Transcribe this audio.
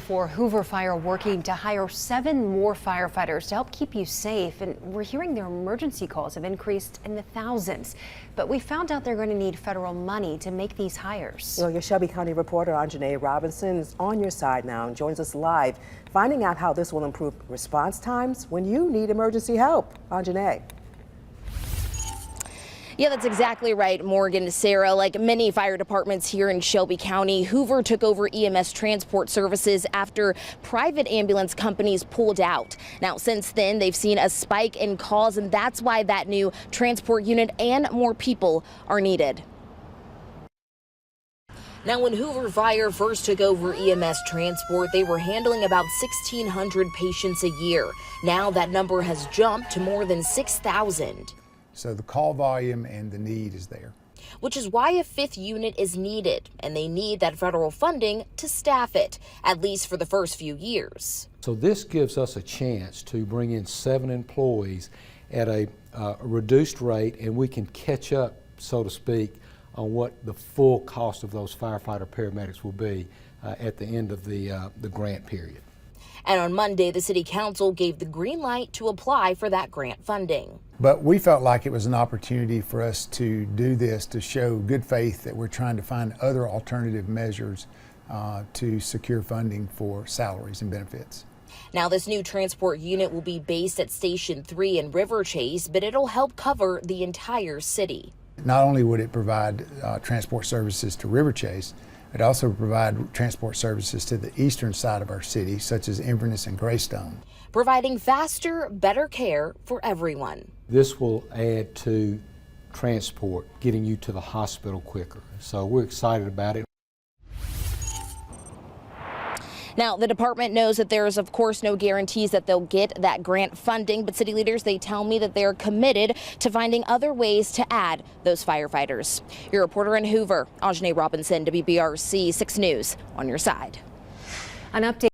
For Hoover Fire working to hire 7 more firefighters to help keep you safe, and we're hearing their emergency calls have increased in the thousands. But we found out they're going to need federal money to make these hires. Your Shelby County reporter Anjanae Robinson is on your side now and joins us live, finding out how this will improve response times when you need emergency help. Anjanae. Yeah, that's exactly right, Morgan. Sarah, like many fire departments here in Shelby County, Hoover took over EMS transport services after private ambulance companies pulled out. Now, since then, they've seen a spike in calls, and that's why that new transport unit and more people are needed. Now, when Hoover Fire first took over EMS transport, they were handling about 1,600 patients a year. Now that number has jumped to more than 6,000. So the call volume and the need is there. Which is why a 5th unit is needed, and they need that federal funding to staff it, at least for the first few years. So this gives us a chance to bring in 7 employees at a reduced rate, and we can catch up, so to speak, on what the full cost of those firefighter paramedics will be at the end of the grant period. And on Monday, the City Council gave the green light to apply for that grant funding. But we felt like it was an opportunity for us to do this to show good faith that we're trying to find other alternative measures to secure funding for salaries and benefits. Now, this new transport unit will be based at Station 3 in River Chase, but it'll help cover the entire city. Not only would it provide transport services to River Chase, it also provide transport services to the eastern side of our city, such as Inverness and Greystone. Providing faster, better care for everyone. This will add to transport, getting you to the hospital quicker. So we're excited about it. Now, the department knows that there is, of course, no guarantees that they'll get that grant funding, but city leaders, they tell me that they're committed to finding other ways to add those firefighters. Your reporter in Hoover, Anjanae Robinson, WBRC 6 News, on your side. An update.